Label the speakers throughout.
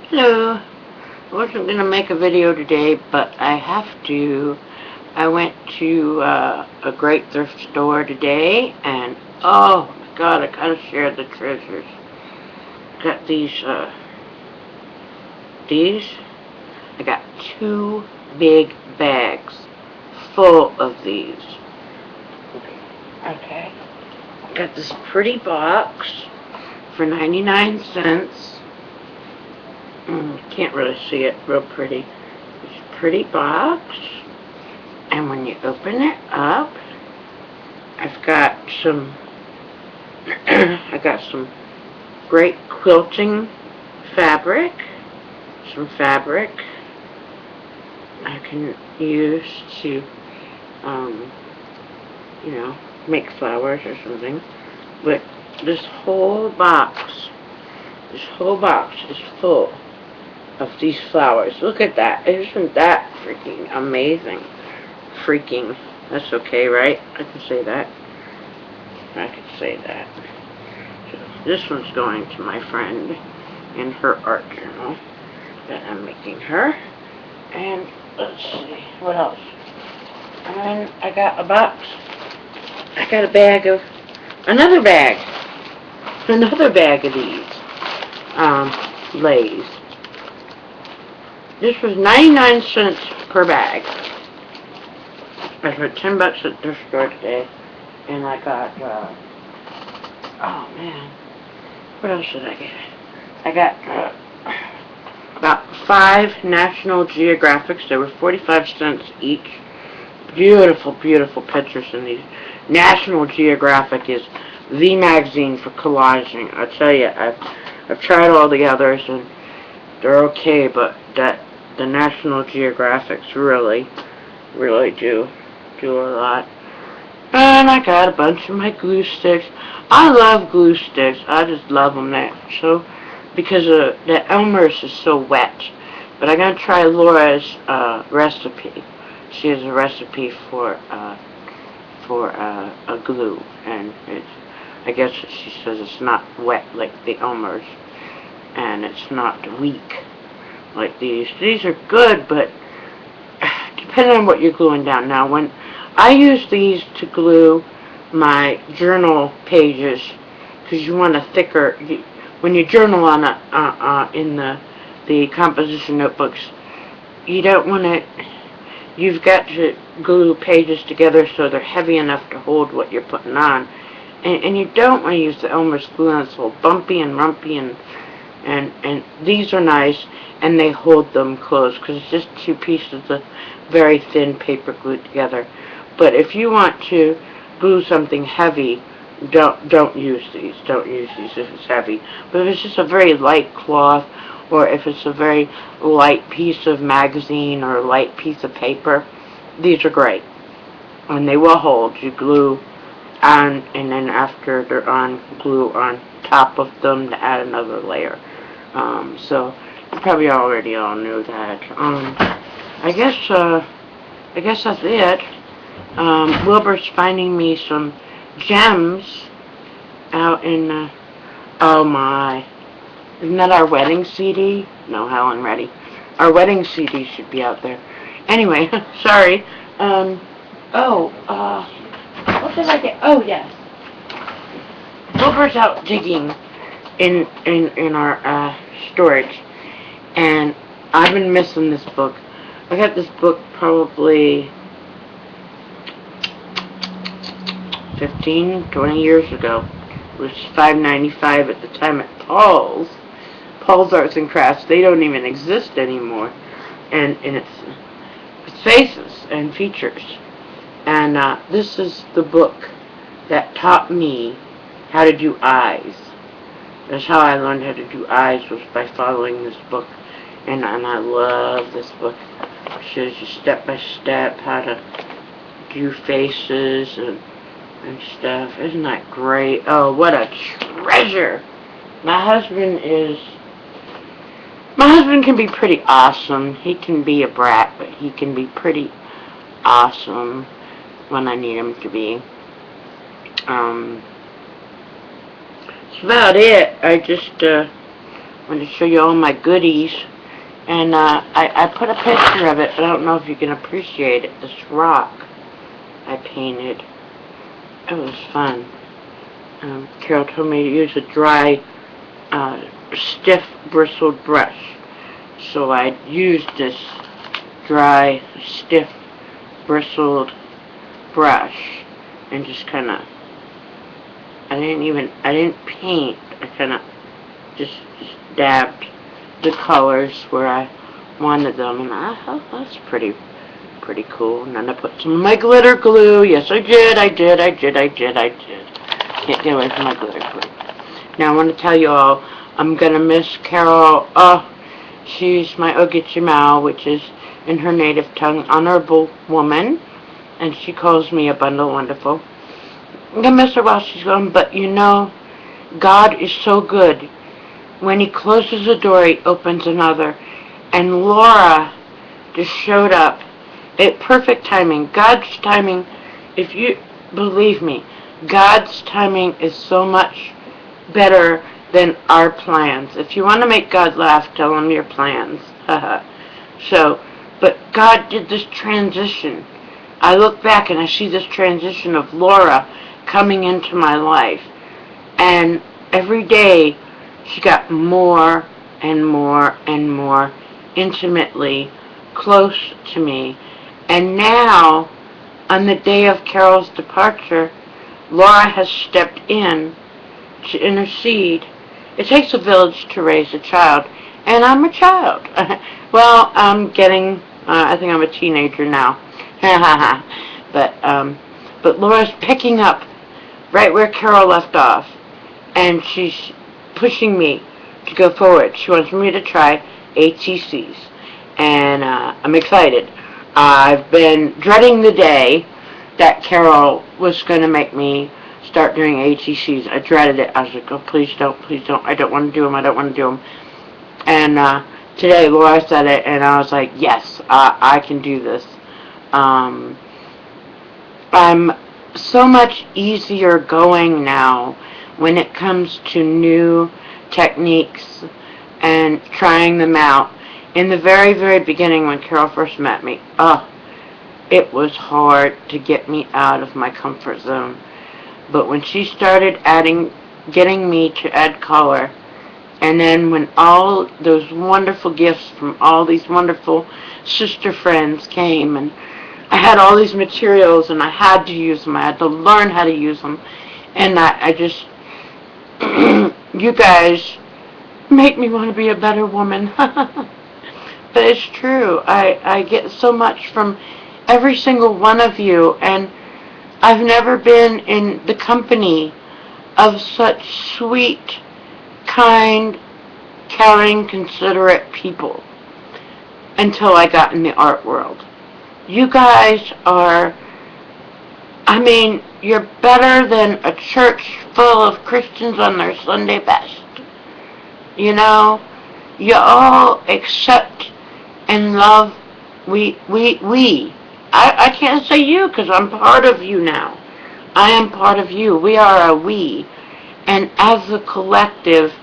Speaker 1: Hello. I wasn't going to make a video today, but I have to. I went to a great thrift store today, and oh my god, I gotta share the treasures. Got these. I got 2 big bags full of these. Okay. Got this pretty box for 99 cents. Can't really see it real pretty. This pretty box. And when you open it up, I've got some I got some great quilting fabric. Some fabric I can use to make flowers or something. But this whole box is full of these flowers. Look at that. Isn't that freaking amazing? Freaking. That's okay, right? I can say that. I can say that. So this one's going to my friend in her art journal that I'm making her. And let's see, what else? And I got a box. I got a bag of, another bag of these Lays. This was 99 cents per bag. I spent 10 bucks at the thrift store today, and I got, oh man, what else did I get? I got about 5 National Geographics. They were 45 cents each. Beautiful, beautiful pictures in these. National Geographic is the magazine for collaging. I tell you, I've tried all the others, and they're okay, but the National Geographics really do a lot. And I got a bunch of my glue sticks. I love glue sticks. I just love them because the Elmer's is so wet. But I'm gonna try Laura's recipe. She has a recipe for a glue, and I guess she says it's not wet like the Elmer's, and it's not weak like these. These are good, but depending on what you're gluing down. Now, when I use these to glue my journal pages, because you want a thicker, when you journal on in the composition notebooks, you don't want it. You've got to glue pages together so they're heavy enough to hold what you're putting on. And you don't want to use the Elmer's glue on. It's all bumpy and rumpy, and these are nice, and they hold them closed because it's just 2 pieces of very thin paper glued together. But if you want to glue something heavy, don't use these. Don't use these if it's heavy. But if it's just a very light cloth, or if it's a very light piece of magazine or a light piece of paper, these are great. And they will hold. You glue on, and then after they're on, glue on top of them to add another layer. So you probably already all knew that. I guess that's it. Wilbur's finding me some gems out in, oh my, isn't that our wedding CD? No, Helen, ready. Our wedding CD should be out there. Anyway, sorry. What did I get? Oh, yes. Wilbur's out digging in our storage, and I've been missing this book. I got this book probably 15, 20 years ago. It was $5.95 at the time at Paul's Arts and Crafts. They don't even exist anymore, and it's faces and features. And this is the book that taught me how to do eyes. That's how I learned how to do eyes, was by following this book. And I love this book. It shows you step by step how to do faces and stuff. Isn't that great? Oh, what a treasure! My husband can be pretty awesome. He can be a brat, but he can be pretty awesome when I need him to be. That's about it. I just I'm going to show you all my goodies. And I put a picture of it, but I don't know if you can appreciate it. This rock I painted. It was fun. Carol told me to use a dry, stiff, bristled brush. So I used this dry, stiff, bristled brush and just kind of, I didn't paint. I kind of just dabbed the colors where I wanted them, and that's pretty cool. And then I put some of my glitter glue. Yes, I did. Can't get away from my glitter glue. Now I want to tell you all, I'm gonna miss Carol. She's my Ogitchimau, which is in her native tongue, honorable woman, and she calls me a bundle wonderful. I'm gonna miss her while she's gone, but you know, God is so good. When he closes a door, he opens another. And Laura just showed up at perfect timing. God's timing, if you believe me, God's timing is so much better than our plans. If you want to make God laugh, tell him your plans. But God did this transition. I look back and I see this transition of Laura coming into my life. And every day, she got more and more and more intimately close to me. And now, on the day of Carol's departure, Laura has stepped in to intercede. It takes a village to raise a child, and I'm a child. Well, I'm getting, I think I'm a teenager now. But Laura's picking up right where Carol left off, and she's pushing me to go forward. She wants me to try ATCs, and I'm excited. I've been dreading the day that Carol was going to make me start doing ATCs. I dreaded it. I was like, oh, please don't. I don't want to do them. And today Laura said it, and I was like, yes, I can do this. I'm so much easier going now when it comes to new techniques and trying them out. In the very, very beginning, when Carol first met me, it was hard to get me out of my comfort zone. But when she started getting me to add color, and then when all those wonderful gifts from all these wonderful sister friends came, and I had all these materials, and I had to use them. I had to learn how to use them. And I just, you guys make me want to be a better woman. But it's true. I get so much from every single one of you, and I've never been in the company of such sweet, kind, caring, considerate people until I got in the art world. You guys are, you're better than a church full of Christians on their Sunday best. You know, you all accept and love I can't say you because I'm part of you now. I am part of you. We are a we. And as a collective,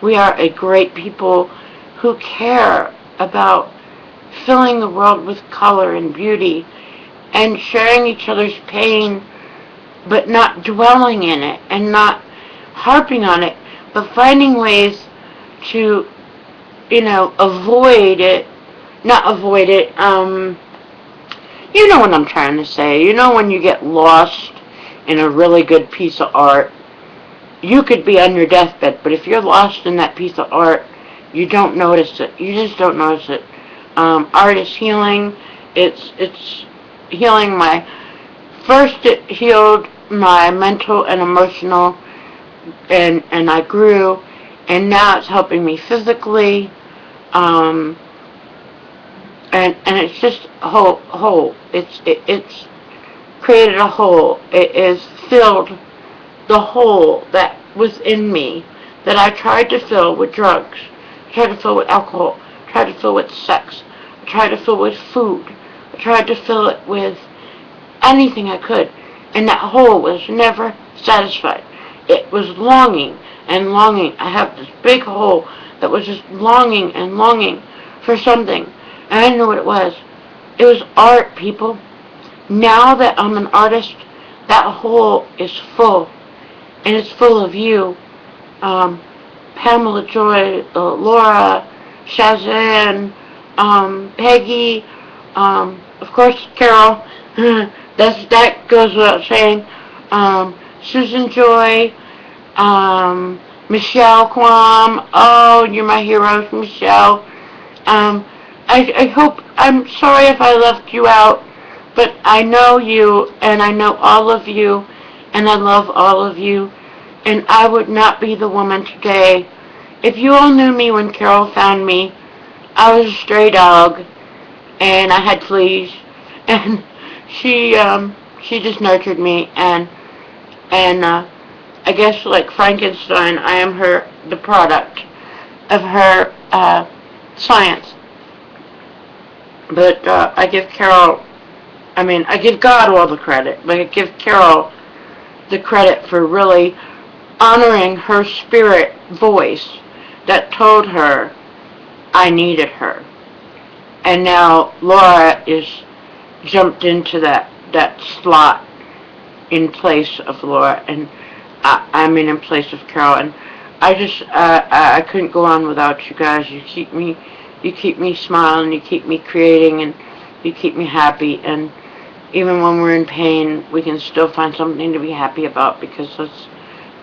Speaker 1: we are a great people who care about filling the world with color and beauty and sharing each other's pain, but not dwelling in it and not harping on it, but finding ways to, avoid it. You know what I'm trying to say. You know when you get lost in a really good piece of art, you could be on your deathbed, but if you're lost in that piece of art, you don't notice it. You just don't notice it. Art is healing. It's healing it healed my mental and emotional, and I grew, and now it's helping me physically, and it's just whole. It's created a hole. It has filled the hole that was in me that I tried to fill with drugs, tried to fill with alcohol, tried to fill with sex, tried to fill with food, I tried to fill it with anything I could, and that hole was never satisfied. It was longing and longing. I have this big hole that was just longing and longing for something. And I didn't know what it was. It was art, people. Now that I'm an artist, that hole is full. And it's full of you. Pamela Joy, Laura, Shazan, Peggy, of course Carol. That goes without saying. Susan Joy, Michelle Quam. Oh, you're my heroes, Michelle. I hope, I'm sorry if I left you out, but I know you, and I know all of you, and I love all of you, and I would not be the woman today. If you all knew me when Carol found me, I was a stray dog, and I had fleas, and she just nurtured me, and I guess like Frankenstein, I am the product of her science. But I give I give God all the credit, but I give Carol the credit for really honoring her spirit voice that told her I needed her. And now Laura is jumped into that slot in place of Laura, and in place of Carol, and I couldn't go on without you guys. You keep me smiling, you keep me creating, and you keep me happy, and even when we're in pain, we can still find something to be happy about, because that's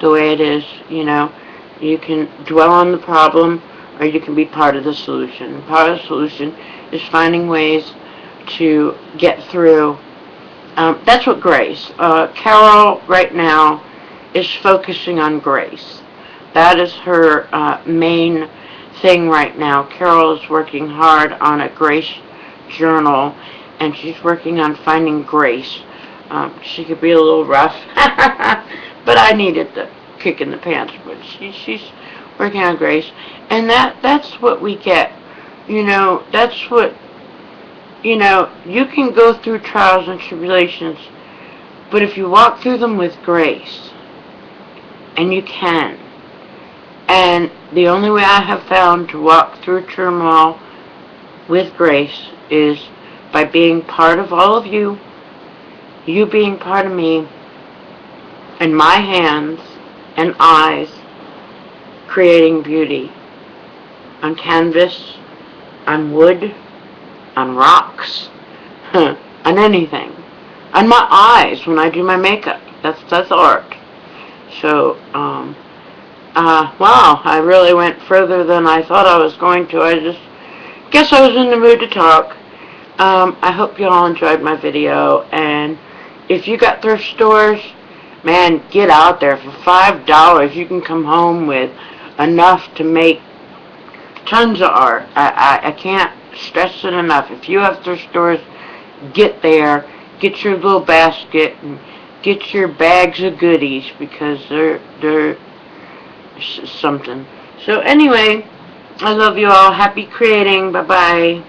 Speaker 1: the way it is, you know. You can dwell on the problem, or you can be part of the solution. Part of the solution is finding ways to get through. That's what grace. Carol right now is focusing on grace. That is her main thing right now. Carol is working hard on a grace journal, and she's working on finding grace. She could be a little rough, but I needed the kick in the pants. But she's working on grace, and that's what we get. You know, that's what, you know, you can go through trials and tribulations, but if you walk through them with grace, and you can, and the only way I have found to walk through turmoil with grace is by being part of all of you, you being part of me, and my hands and eyes creating beauty on canvas, on wood, on rocks, on anything. On my eyes when I do my makeup. That's art. So, wow, I really went further than I thought I was going to. I just guess I was in the mood to talk. I hope you all enjoyed my video, and if you got thrift stores, man, get out there. For $5, you can come home with enough to make tons of art. I can't stress it enough. If you have thrift stores, get there, get your little basket, and get your bags of goodies, because they're something. So anyway, I love you all. Happy creating. Bye-bye.